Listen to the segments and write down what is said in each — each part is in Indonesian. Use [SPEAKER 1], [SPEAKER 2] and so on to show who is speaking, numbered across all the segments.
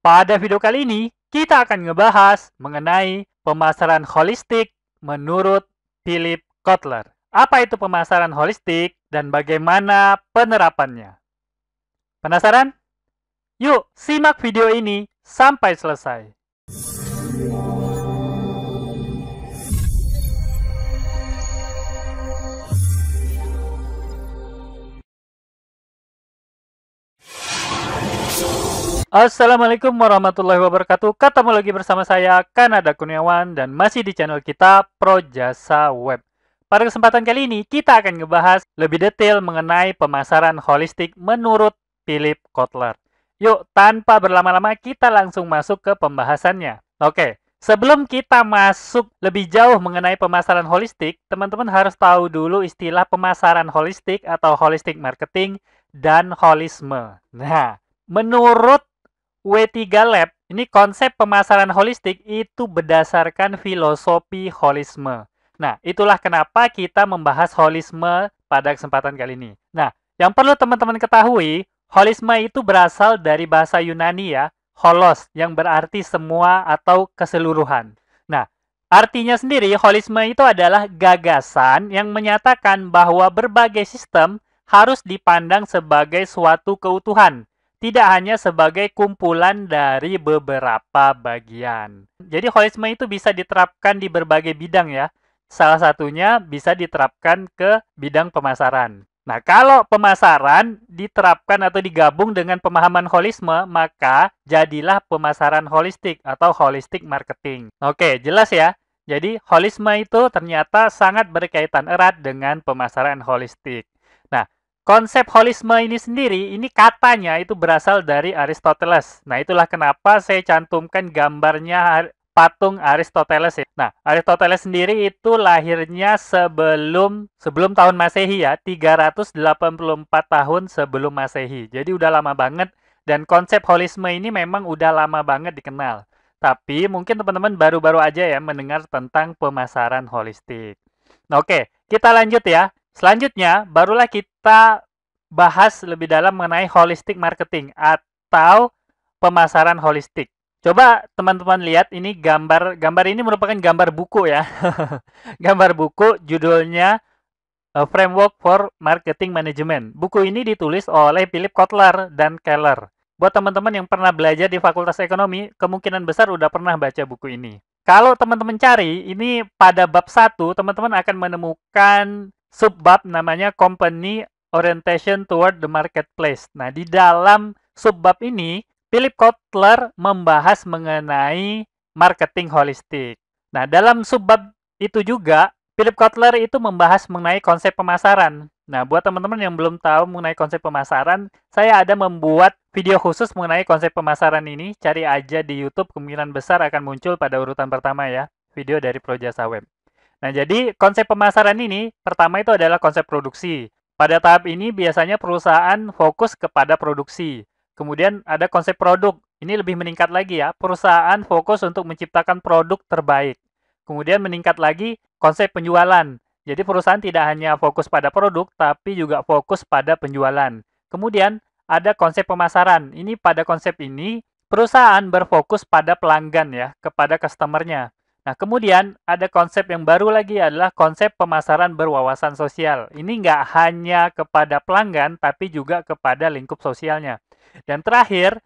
[SPEAKER 1] Pada video kali ini, kita akan ngebahas mengenai pemasaran holistik menurut Philip Kotler. Apa itu pemasaran holistik dan bagaimana penerapannya? Penasaran? Yuk, simak video ini sampai selesai. Assalamualaikum warahmatullahi wabarakatuh. Ketemu lagi bersama saya, Kanada Kurniawan, dan masih di channel kita, Projasa Web. Pada kesempatan kali ini, kita akan ngebahas lebih detail mengenai pemasaran holistik menurut Philip Kotler. Yuk, tanpa berlama-lama, kita langsung masuk ke pembahasannya. Oke, sebelum kita masuk lebih jauh mengenai pemasaran holistik, teman-teman harus tahu dulu istilah pemasaran holistik atau holistic marketing dan holisme. Nah, menurut W3 Lab, ini konsep pemasaran holistik itu berdasarkan filosofi holisme. Nah, itulah kenapa kita membahas holisme pada kesempatan kali ini. Nah, yang perlu teman-teman ketahui, holisme itu berasal dari bahasa Yunani ya, holos, yang berarti semua atau keseluruhan. Nah, artinya sendiri, holisme itu adalah gagasan yang menyatakan bahwa berbagai sistem harus dipandang sebagai suatu keutuhan, tidak hanya sebagai kumpulan dari beberapa bagian. Jadi holisme itu bisa diterapkan di berbagai bidang ya. Salah satunya bisa diterapkan ke bidang pemasaran. Nah, kalau pemasaran diterapkan atau digabung dengan pemahaman holisme, maka jadilah pemasaran holistik atau holistic marketing. Oke, jelas ya? Jadi, holisme itu ternyata sangat berkaitan erat dengan pemasaran holistik. Nah, konsep holisme ini sendiri, ini katanya itu berasal dari Aristoteles. Nah, itulah kenapa saya cantumkan gambarnya patung Aristoteles ya. Nah, Aristoteles sendiri itu lahirnya sebelum tahun Masehi ya, 384 tahun sebelum Masehi. Jadi udah lama banget dan konsep holisme ini memang udah lama banget dikenal. Tapi mungkin teman-teman baru-baru aja ya mendengar tentang pemasaran holistik. Nah, oke, kita lanjut ya. Selanjutnya, barulah kita bahas lebih dalam mengenai holistic marketing atau pemasaran holistik. Coba teman-teman lihat ini gambar ini merupakan gambar buku ya. Gambar buku judulnya Framework for Marketing Management. Buku ini ditulis oleh Philip Kotler dan Keller. Buat teman-teman yang pernah belajar di Fakultas Ekonomi, kemungkinan besar udah pernah baca buku ini. Kalau teman-teman cari, ini pada bab 1, teman-teman akan menemukan subbab namanya Company Orientation Toward the Marketplace. Nah, di dalam subbab ini, Philip Kotler membahas mengenai marketing holistik. Nah, dalam subbab itu juga, Philip Kotler itu membahas mengenai konsep pemasaran. Nah, buat teman-teman yang belum tahu mengenai konsep pemasaran, saya ada membuat video khusus mengenai konsep pemasaran ini. Cari aja di YouTube, kemungkinan besar akan muncul pada urutan pertama ya, video dari Projasa Web. Nah, jadi konsep pemasaran ini, pertama itu adalah konsep produksi. Pada tahap ini biasanya perusahaan fokus kepada produksi. Kemudian ada konsep produk. Ini lebih meningkat lagi ya. Perusahaan fokus untuk menciptakan produk terbaik. Kemudian meningkat lagi konsep penjualan. Jadi perusahaan tidak hanya fokus pada produk, tapi juga fokus pada penjualan. Kemudian ada konsep pemasaran. Ini pada konsep ini, perusahaan berfokus pada pelanggan ya, kepada customer-nya. Nah, kemudian ada konsep yang baru lagi adalah konsep pemasaran berwawasan sosial. Ini nggak hanya kepada pelanggan, tapi juga kepada lingkup sosialnya. Dan terakhir,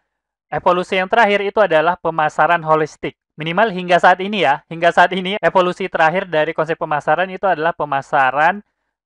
[SPEAKER 1] evolusi yang terakhir itu adalah pemasaran holistik. Minimal hingga saat ini ya, hingga saat ini evolusi terakhir dari konsep pemasaran itu adalah pemasaran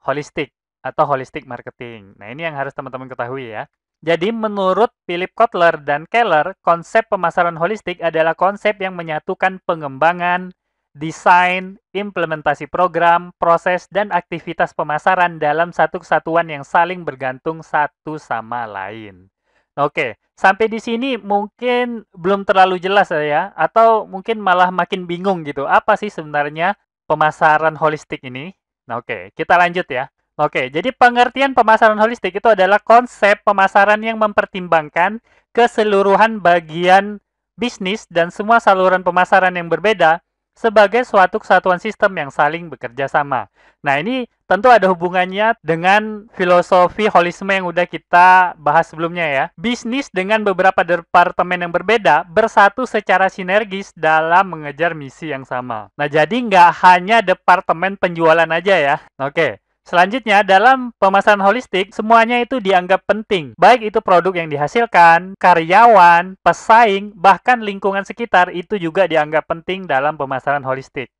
[SPEAKER 1] holistik atau holistic marketing. Nah, ini yang harus teman-teman ketahui ya. Jadi menurut Philip Kotler dan Keller, konsep pemasaran holistik adalah konsep yang menyatukan pengembangan, desain, implementasi program, proses, dan aktivitas pemasaran dalam satu kesatuan yang saling bergantung satu sama lain. Oke, sampai di sini mungkin belum terlalu jelas ya, atau mungkin malah makin bingung gitu. Apa sih sebenarnya pemasaran holistik ini? Nah, oke, kita lanjut ya. Oke, jadi pengertian pemasaran holistik itu adalah konsep pemasaran yang mempertimbangkan keseluruhan bagian bisnis dan semua saluran pemasaran yang berbeda sebagai suatu kesatuan sistem yang saling bekerja sama. Nah, ini tentu ada hubungannya dengan filosofi holisme yang udah kita bahas sebelumnya ya. Bisnis dengan beberapa departemen yang berbeda bersatu secara sinergis dalam mengejar misi yang sama. Nah, jadi nggak hanya departemen penjualan aja ya. Oke. Selanjutnya, dalam pemasaran holistik, semuanya itu dianggap penting. Baik itu produk yang dihasilkan, karyawan, pesaing, bahkan lingkungan sekitar itu juga dianggap penting dalam pemasaran holistik.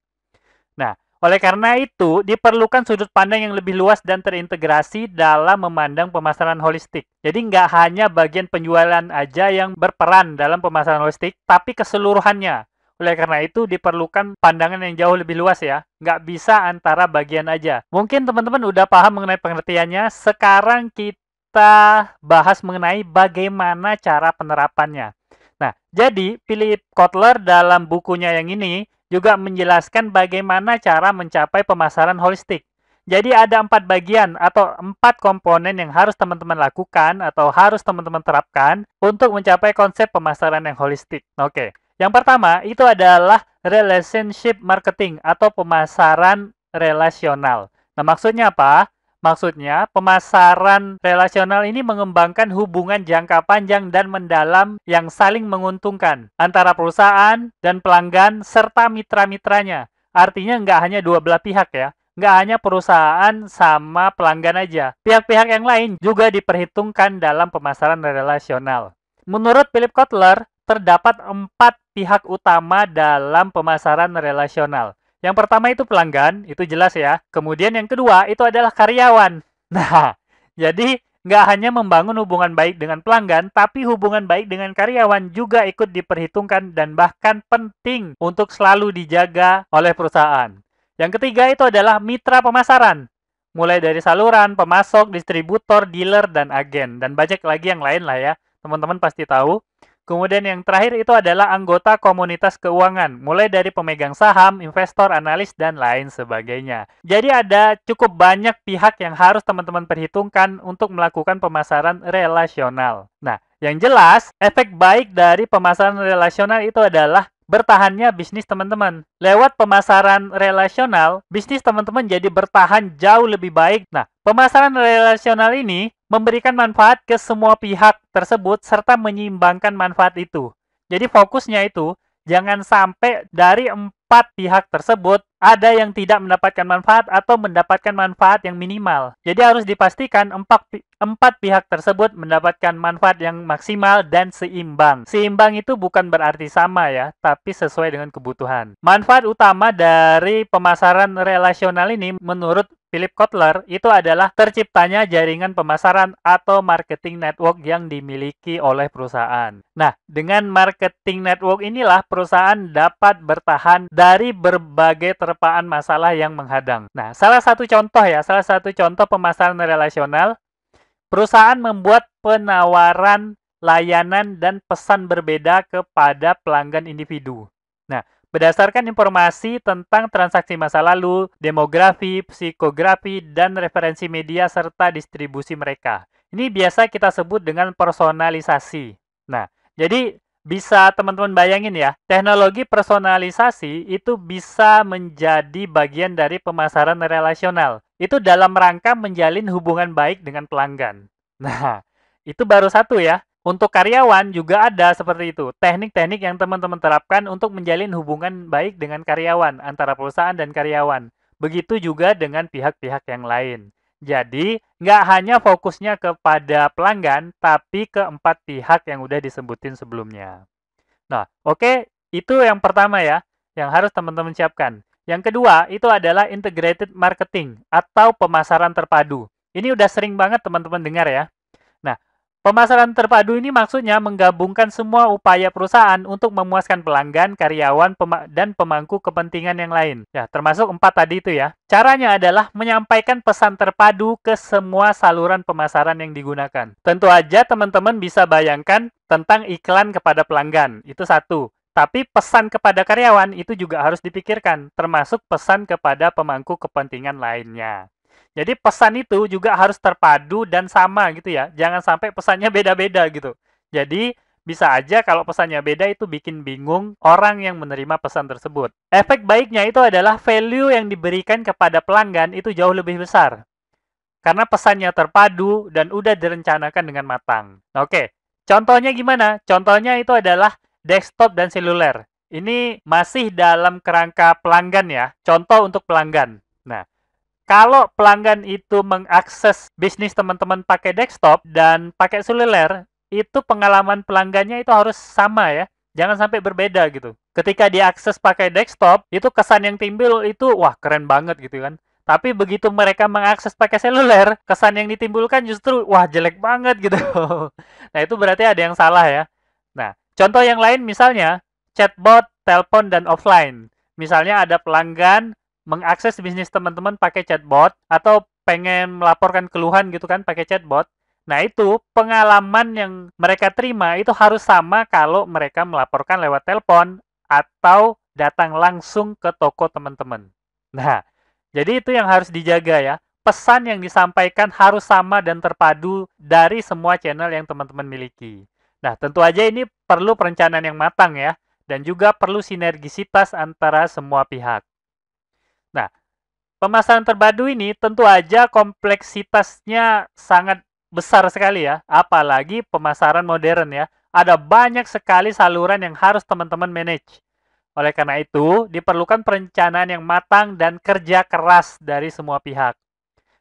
[SPEAKER 1] Nah, oleh karena itu, diperlukan sudut pandang yang lebih luas dan terintegrasi dalam memandang pemasaran holistik. Jadi, nggak hanya bagian penjualan aja yang berperan dalam pemasaran holistik, tapi keseluruhannya. Oleh karena itu, diperlukan pandangan yang jauh lebih luas ya. Nggak bisa antara bagian aja. Mungkin teman-teman udah paham mengenai pengertiannya. Sekarang kita bahas mengenai bagaimana cara penerapannya. Nah, jadi Philip Kotler dalam bukunya yang ini juga menjelaskan bagaimana cara mencapai pemasaran holistik. Jadi ada 4 bagian atau 4 komponen yang harus teman-teman lakukan atau harus teman-teman terapkan untuk mencapai konsep pemasaran yang holistik. Oke. Yang pertama, itu adalah relationship marketing atau pemasaran relasional. Nah, maksudnya apa? Maksudnya, pemasaran relasional ini mengembangkan hubungan jangka panjang dan mendalam yang saling menguntungkan antara perusahaan dan pelanggan serta mitra-mitranya. Artinya nggak hanya dua belah pihak ya. Nggak hanya perusahaan sama pelanggan aja. Pihak-pihak yang lain juga diperhitungkan dalam pemasaran relasional. Menurut Philip Kotler, terdapat 4 pihak utama dalam pemasaran relasional. Yang pertama itu pelanggan, itu jelas ya. Kemudian yang kedua itu adalah karyawan. Nah, jadi nggak hanya membangun hubungan baik dengan pelanggan, tapi hubungan baik dengan karyawan juga ikut diperhitungkan dan bahkan penting untuk selalu dijaga oleh perusahaan. Yang ketiga itu adalah mitra pemasaran. Mulai dari saluran, pemasok, distributor, dealer, dan agen. Dan banyak lagi yang lain lah ya. Teman-teman pasti tahu. Kemudian yang terakhir itu adalah anggota komunitas keuangan, mulai dari pemegang saham, investor, analis, dan lain sebagainya. Jadi ada cukup banyak pihak yang harus teman-teman perhitungkan untuk melakukan pemasaran relasional. Nah, yang jelas, efek baik dari pemasaran relasional itu adalah bertahannya bisnis teman-teman. Lewat pemasaran relasional, bisnis teman-teman jadi bertahan jauh lebih baik. Nah, pemasaran relasional ini memberikan manfaat ke semua pihak tersebut serta menyeimbangkan manfaat itu. Jadi fokusnya itu jangan sampai dari 4 pihak tersebut ada yang tidak mendapatkan manfaat atau mendapatkan manfaat yang minimal. Jadi harus dipastikan 4 pihak tersebut mendapatkan manfaat yang maksimal dan seimbang. Seimbang itu bukan berarti sama ya, tapi sesuai dengan kebutuhan. Manfaat utama dari pemasaran relasional ini menurut Philip Kotler itu adalah terciptanya jaringan pemasaran atau marketing network yang dimiliki oleh perusahaan. Nah, dengan marketing network inilah perusahaan dapat bertahan dari berbagai terpaan masalah yang menghadang. Nah, salah satu contoh pemasaran relasional, perusahaan membuat penawaran, layanan, dan pesan berbeda kepada pelanggan individu. Nah, berdasarkan informasi tentang transaksi masa lalu, demografi, psikografi, dan referensi media serta distribusi mereka. Ini biasa kita sebut dengan personalisasi. Nah, jadi bisa teman-teman bayangin ya, teknologi personalisasi itu bisa menjadi bagian dari pemasaran relasional. Itu dalam rangka menjalin hubungan baik dengan pelanggan. Nah, itu baru satu ya. Untuk karyawan juga ada seperti itu. Teknik-teknik yang teman-teman terapkan untuk menjalin hubungan baik dengan karyawan, antara perusahaan dan karyawan. Begitu juga dengan pihak-pihak yang lain. Jadi, nggak hanya fokusnya kepada pelanggan, tapi ke 4 pihak yang udah disebutin sebelumnya. Nah, oke, itu yang pertama ya, yang harus teman-teman siapkan. Yang kedua, itu adalah integrated marketing atau pemasaran terpadu. Ini udah sering banget teman-teman dengar ya. Nah, pemasaran terpadu ini maksudnya menggabungkan semua upaya perusahaan untuk memuaskan pelanggan, karyawan, dan pemangku kepentingan yang lain. Ya, termasuk 4 tadi itu ya. Caranya adalah menyampaikan pesan terpadu ke semua saluran pemasaran yang digunakan. Tentu aja teman-teman bisa bayangkan tentang iklan kepada pelanggan. Itu satu. Tapi pesan kepada karyawan itu juga harus dipikirkan, termasuk pesan kepada pemangku kepentingan lainnya. Jadi pesan itu juga harus terpadu dan sama gitu ya. Jangan sampai pesannya beda-beda gitu. Jadi Bisa aja kalau pesannya beda itu bikin bingung orang yang menerima pesan tersebut. Efek baiknya itu adalah value yang diberikan kepada pelanggan itu jauh lebih besar. Karena pesannya terpadu dan udah direncanakan dengan matang. Oke, contohnya gimana? Contohnya itu adalah desktop dan seluler. Ini masih dalam kerangka pelanggan ya. Contoh untuk pelanggan. Nah, kalau pelanggan itu mengakses bisnis teman-teman pakai desktop dan pakai seluler, itu pengalaman pelanggannya itu harus sama ya. Jangan sampai berbeda gitu. Ketika diakses pakai desktop, itu kesan yang timbul itu wah keren banget gitu kan. Tapi begitu mereka mengakses pakai seluler, kesan yang ditimbulkan justru wah jelek banget gitu. Nah, itu berarti ada yang salah ya. Nah, contoh yang lain misalnya chatbot, telepon dan offline. Misalnya ada pelanggan mengakses bisnis teman-teman pakai chatbot atau pengen melaporkan keluhan gitu kan pakai chatbot. Nah, itu pengalaman yang mereka terima itu harus sama kalau mereka melaporkan lewat telepon atau datang langsung ke toko teman-teman. Nah, jadi itu yang harus dijaga ya. Pesan yang disampaikan harus sama dan terpadu dari semua channel yang teman-teman miliki. Nah, tentu aja ini perlu perencanaan yang matang ya, dan juga perlu sinergisitas antara semua pihak. Nah, pemasaran terpadu ini tentu aja kompleksitasnya sangat besar sekali ya, apalagi pemasaran modern ya. Ada banyak sekali saluran yang harus teman-teman manage. Oleh karena itu, diperlukan perencanaan yang matang dan kerja keras dari semua pihak.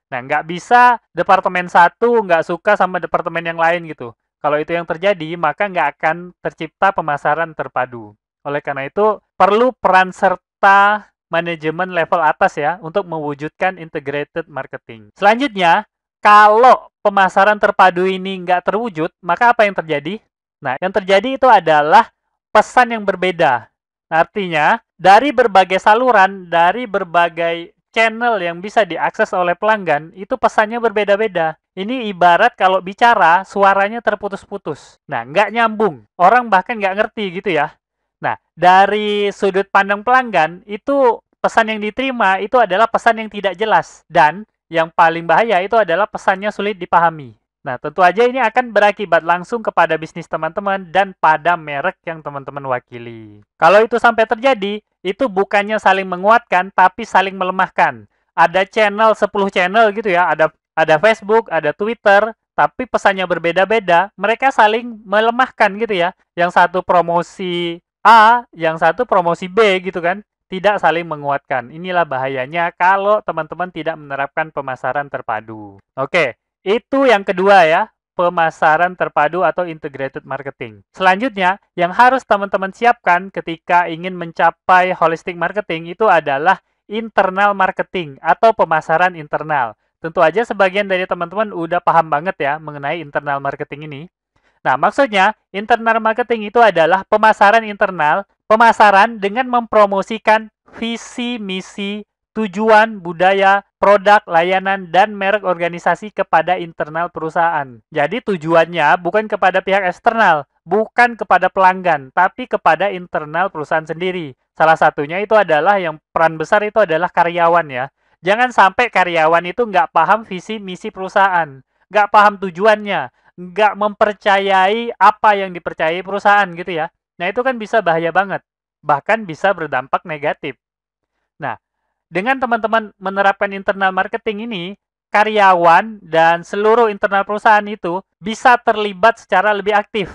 [SPEAKER 1] Nah, nggak bisa departemen satu nggak suka sama departemen yang lain gitu. Kalau itu yang terjadi, maka nggak akan tercipta pemasaran terpadu. Oleh karena itu, perlu peran serta manajemen level atas ya untuk mewujudkan integrated marketing. Selanjutnya, kalau pemasaran terpadu ini nggak terwujud, maka apa yang terjadi? Nah, yang terjadi itu adalah pesan yang berbeda. Artinya, dari berbagai saluran, dari berbagai channel yang bisa diakses oleh pelanggan, itu pesannya berbeda-beda. Ini ibarat kalau bicara, suaranya terputus-putus. Nah, nggak nyambung. Orang bahkan nggak ngerti gitu ya. Nah, dari sudut pandang pelanggan, itu pesan yang diterima itu adalah pesan yang tidak jelas. Dan yang paling bahaya itu adalah pesannya sulit dipahami. Nah, tentu aja ini akan berakibat langsung kepada bisnis teman-teman dan pada merek yang teman-teman wakili. Kalau itu sampai terjadi, itu bukannya saling menguatkan, tapi saling melemahkan. Ada channel, 10 channel gitu ya, ada Facebook, ada Twitter, tapi pesannya berbeda-beda, mereka saling melemahkan gitu ya. Yang satu promosi A, yang satu promosi B gitu kan. Tidak saling menguatkan. Inilah bahayanya kalau teman-teman tidak menerapkan pemasaran terpadu. Oke, itu yang kedua ya, pemasaran terpadu atau integrated marketing. Selanjutnya, yang harus teman-teman siapkan ketika ingin mencapai holistic marketing itu adalah internal marketing atau pemasaran internal. Tentu aja sebagian dari teman-teman udah paham banget ya mengenai internal marketing ini. Nah, maksudnya internal marketing itu adalah pemasaran internal, pemasaran dengan mempromosikan visi, misi, tujuan, budaya, produk, layanan, dan merek organisasi kepada internal perusahaan. Jadi tujuannya bukan kepada pihak eksternal, bukan kepada pelanggan, tapi kepada internal perusahaan sendiri. Salah satunya itu adalah yang peran besar itu adalah karyawan ya. Jangan sampai karyawan itu nggak paham visi misi perusahaan, nggak paham tujuannya, nggak mempercayai apa yang dipercayai perusahaan gitu ya. Nah, itu kan bisa bahaya banget. Bahkan bisa berdampak negatif. Nah, dengan teman-teman menerapkan internal marketing ini, karyawan dan seluruh internal perusahaan itu bisa terlibat secara lebih aktif.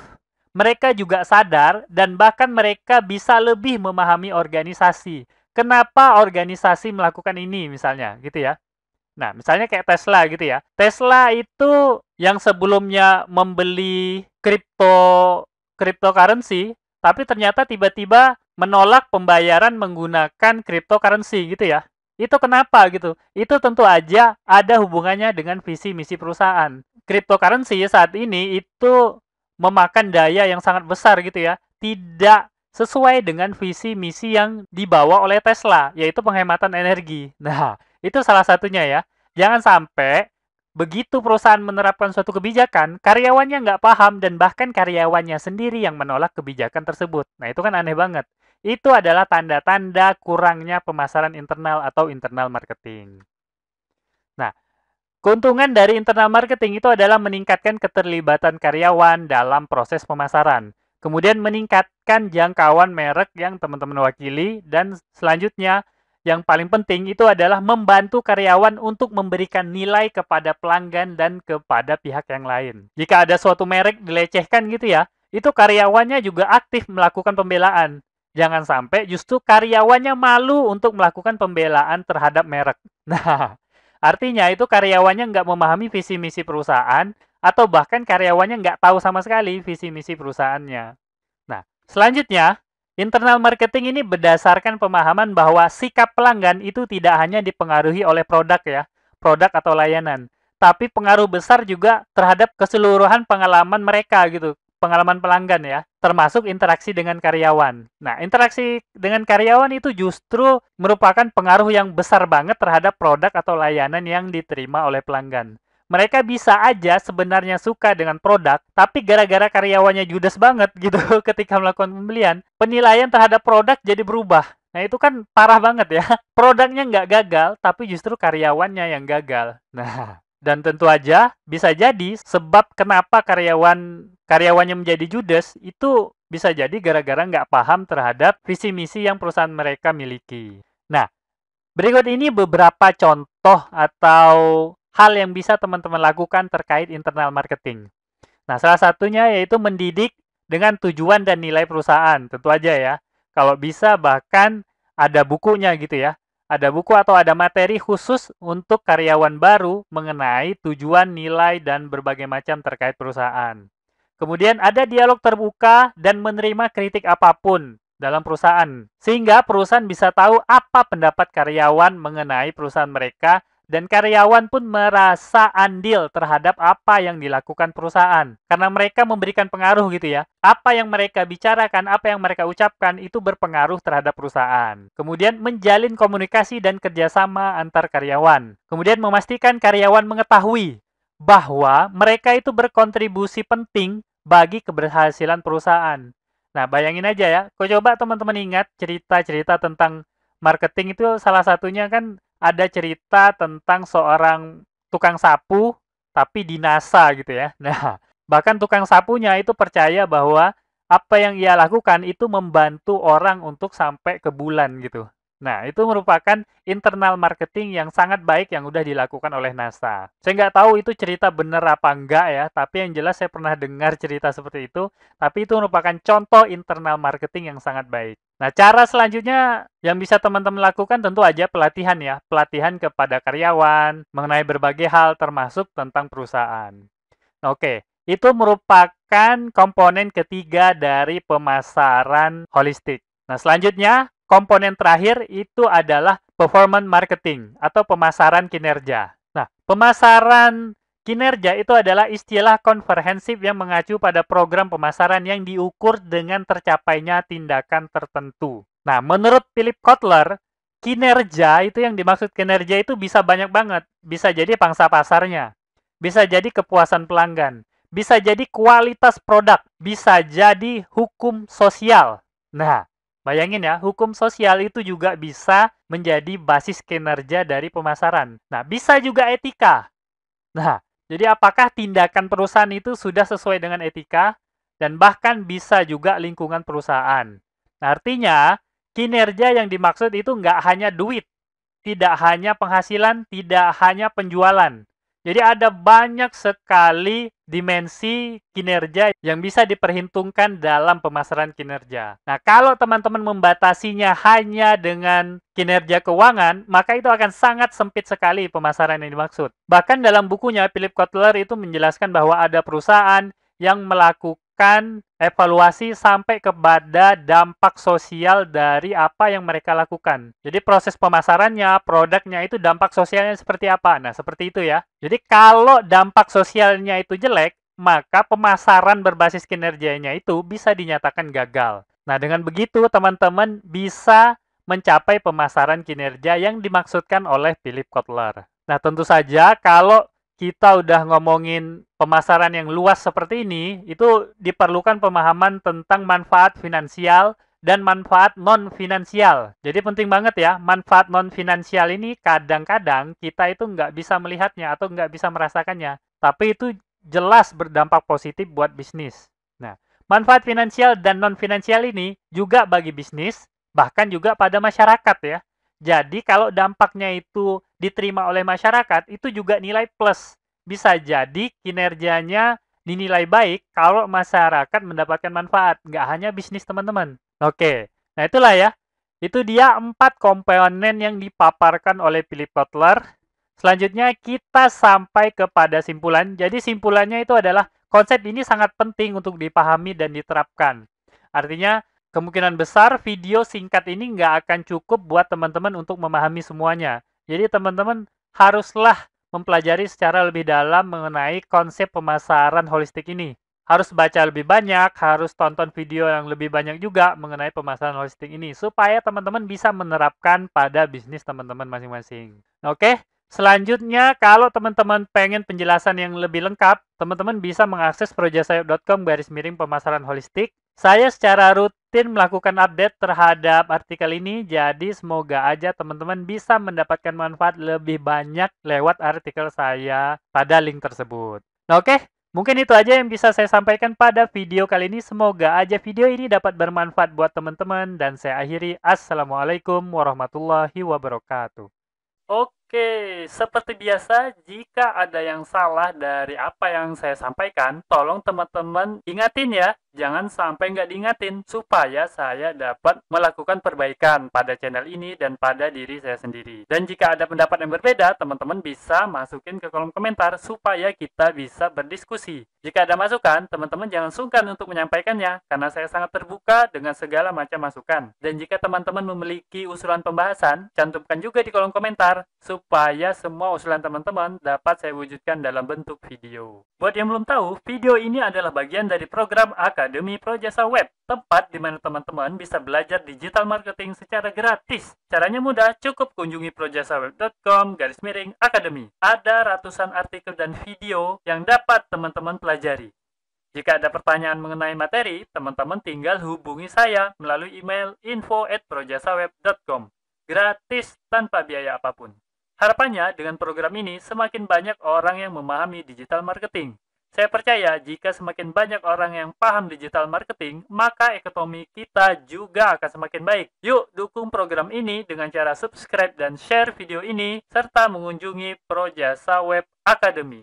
[SPEAKER 1] Mereka juga sadar dan bahkan mereka bisa lebih memahami organisasi. Kenapa organisasi melakukan ini misalnya, gitu ya. Nah, misalnya kayak Tesla gitu ya. Tesla itu yang sebelumnya membeli cryptocurrency, tapi ternyata tiba-tiba menolak pembayaran menggunakan cryptocurrency gitu ya. Itu kenapa gitu? Itu tentu aja ada hubungannya dengan visi misi perusahaan. Cryptocurrency saat ini itu memakan daya yang sangat besar gitu ya. Tidak sesuai dengan visi misi yang dibawa oleh Tesla, yaitu penghematan energi. Nah, itu salah satunya ya. Jangan sampai begitu perusahaan menerapkan suatu kebijakan, karyawannya nggak paham dan bahkan karyawannya sendiri yang menolak kebijakan tersebut. Nah, itu kan aneh banget. Itu adalah tanda-tanda kurangnya pemasaran internal atau internal marketing. Nah, Keuntungan dari internal marketing itu adalah meningkatkan keterlibatan karyawan dalam proses pemasaran. Kemudian meningkatkan jangkauan merek yang teman-teman wakili. Dan selanjutnya, yang paling penting itu adalah membantu karyawan untuk memberikan nilai kepada pelanggan dan kepada pihak yang lain. Jika ada suatu merek dilecehkan gitu ya, itu karyawannya juga aktif melakukan pembelaan. Jangan sampai justru karyawannya malu untuk melakukan pembelaan terhadap merek. Nah, artinya itu karyawannya nggak memahami visi misi perusahaan atau bahkan karyawannya nggak tahu sama sekali visi misi perusahaannya. Nah, selanjutnya, internal marketing ini berdasarkan pemahaman bahwa sikap pelanggan itu tidak hanya dipengaruhi oleh produk ya, produk atau layanan, tapi pengaruh besar juga terhadap keseluruhan pengalaman mereka gitu, pengalaman pelanggan ya, termasuk interaksi dengan karyawan. Nah, interaksi dengan karyawan itu justru merupakan pengaruh yang besar banget terhadap produk atau layanan yang diterima oleh pelanggan. Mereka bisa aja sebenarnya suka dengan produk, tapi gara-gara karyawannya judes banget gitu ketika melakukan pembelian, penilaian terhadap produk jadi berubah. Nah, itu kan parah banget ya. Produknya nggak gagal, tapi justru karyawannya yang gagal. Nah, dan tentu aja bisa jadi sebab kenapa karyawannya menjadi judes itu bisa jadi gara-gara nggak paham terhadap visi misi yang perusahaan mereka miliki. Nah, berikut ini beberapa contoh atau hal yang bisa teman-teman lakukan terkait internal marketing. Nah, salah satunya yaitu mendidik dengan tujuan dan nilai perusahaan. Tentu aja ya. Kalau bisa bahkan ada bukunya gitu ya. Ada buku atau ada materi khusus untuk karyawan baru mengenai tujuan, nilai, dan berbagai macam terkait perusahaan. Kemudian ada dialog terbuka dan menerima kritik apapun dalam perusahaan. Sehingga perusahaan bisa tahu apa pendapat karyawan mengenai perusahaan mereka dan karyawan pun merasa andil terhadap apa yang dilakukan perusahaan. Karena mereka memberikan pengaruh gitu ya. Apa yang mereka bicarakan, apa yang mereka ucapkan itu berpengaruh terhadap perusahaan. Kemudian menjalin komunikasi dan kerjasama antar karyawan. Kemudian memastikan karyawan mengetahui bahwa mereka itu berkontribusi penting bagi keberhasilan perusahaan. Nah, bayangin aja ya. Coba teman-teman ingat cerita-cerita tentang marketing itu salah satunya kan ada cerita tentang seorang tukang sapu, tapi di NASA gitu ya. Nah, bahkan tukang sapunya itu percaya bahwa apa yang ia lakukan itu membantu orang untuk sampai ke bulan gitu. Nah, itu merupakan internal marketing yang sangat baik yang udah dilakukan oleh NASA. Saya nggak tahu itu cerita benar apa enggak ya, tapi yang jelas saya pernah dengar cerita seperti itu, tapi itu merupakan contoh internal marketing yang sangat baik. Nah, cara selanjutnya yang bisa teman-teman lakukan tentu aja pelatihan ya. Pelatihan kepada karyawan mengenai berbagai hal termasuk tentang perusahaan. Nah, oke, itu merupakan komponen ketiga dari pemasaran holistik. Nah, selanjutnya komponen terakhir itu adalah performance marketing atau pemasaran kinerja. Nah, pemasaran kinerja itu adalah istilah komprehensif yang mengacu pada program pemasaran yang diukur dengan tercapainya tindakan tertentu. Nah, menurut Philip Kotler, kinerja itu yang dimaksud kinerja itu bisa banyak banget. Bisa jadi pangsa pasarnya, bisa jadi kepuasan pelanggan, bisa jadi kualitas produk, bisa jadi hukum sosial. Nah, bayangin ya, hukum sosial itu juga bisa menjadi basis kinerja dari pemasaran. Nah, bisa juga etika. Nah, jadi apakah tindakan perusahaan itu sudah sesuai dengan etika? Dan bahkan bisa juga lingkungan perusahaan. Nah, artinya, kinerja yang dimaksud itu nggak hanya duit, tidak hanya penghasilan, tidak hanya penjualan. Jadi ada banyak sekali dimensi kinerja yang bisa diperhitungkan dalam pemasaran kinerja. Nah, kalau teman-teman membatasinya hanya dengan kinerja keuangan, maka itu akan sangat sempit sekali pemasaran yang dimaksud. Bahkan dalam bukunya, Philip Kotler itu menjelaskan bahwa ada perusahaan yang melakukan evaluasi sampai kepada dampak sosial dari apa yang mereka lakukan. Jadi proses pemasarannya, produknya itu dampak sosialnya seperti apa. Nah, seperti itu ya. Jadi kalau dampak sosialnya itu jelek, maka pemasaran berbasis kinerjanya itu bisa dinyatakan gagal. Nah, dengan begitu teman-teman bisa mencapai pemasaran kinerja yang dimaksudkan oleh Philip Kotler. Nah, tentu saja kalau kita udah ngomongin pemasaran yang luas seperti ini, itu diperlukan pemahaman tentang manfaat finansial dan manfaat non-finansial. Jadi penting banget ya, manfaat non-finansial ini kadang-kadang kita itu nggak bisa melihatnya atau nggak bisa merasakannya. Tapi itu jelas berdampak positif buat bisnis. Nah, manfaat finansial dan non-finansial ini juga bagi bisnis, bahkan juga pada masyarakat ya. Jadi kalau dampaknya itu diterima oleh masyarakat, itu juga nilai plus. Bisa jadi kinerjanya dinilai baik kalau masyarakat mendapatkan manfaat, nggak hanya bisnis teman-teman. Oke, nah itulah ya. Itu dia 4 komponen yang dipaparkan oleh Philip Kotler. Selanjutnya kita sampai kepada simpulan. Jadi simpulannya itu adalah konsep ini sangat penting untuk dipahami dan diterapkan. Artinya kemungkinan besar video singkat ini nggak akan cukup buat teman-teman untuk memahami semuanya. Jadi teman-teman haruslah mempelajari secara lebih dalam mengenai konsep pemasaran holistik ini. Harus baca lebih banyak, harus tonton video yang lebih banyak juga mengenai pemasaran holistik ini, supaya teman-teman bisa menerapkan pada bisnis teman-teman masing-masing. Oke, selanjutnya kalau teman-teman pengen penjelasan yang lebih lengkap, teman-teman bisa mengakses projasayap.com/pemasaran holistik. Saya secara rutin melakukan update terhadap artikel ini, jadi semoga aja teman-teman bisa mendapatkan manfaat lebih banyak lewat artikel saya pada link tersebut. Nah, oke, mungkin itu aja yang bisa saya sampaikan pada video kali ini. Semoga aja video ini dapat bermanfaat buat teman-teman, dan saya akhiri. Assalamualaikum warahmatullahi wabarakatuh. Oke, seperti biasa, jika ada yang salah dari apa yang saya sampaikan, tolong teman-teman ingatin ya. Jangan sampai nggak diingatin, supaya saya dapat melakukan perbaikan pada channel ini dan pada diri saya sendiri. Dan jika ada pendapat yang berbeda, teman-teman bisa masukin ke kolom komentar, supaya kita bisa berdiskusi. Jika ada masukan, teman-teman jangan sungkan untuk menyampaikannya, karena saya sangat terbuka dengan segala macam masukan. Dan jika teman-teman memiliki usulan pembahasan, cantumkan juga di kolom komentar, supaya semua usulan teman-teman dapat saya wujudkan dalam bentuk video. Buat yang belum tahu, video ini adalah bagian dari program Akademi Projasa Web, tempat di mana teman-teman bisa belajar digital marketing secara gratis. Caranya mudah, cukup kunjungi projasaweb.com/akademi. Ada ratusan artikel dan video yang dapat teman-teman pelajari. Jika ada pertanyaan mengenai materi, teman-teman tinggal hubungi saya melalui email info@projasaweb.com. Gratis tanpa biaya apapun. Harapannya dengan program ini semakin banyak orang yang memahami digital marketing. Saya percaya jika semakin banyak orang yang paham digital marketing, maka ekonomi kita juga akan semakin baik. Yuk dukung program ini dengan cara subscribe dan share video ini, serta mengunjungi Projasa Web Academy.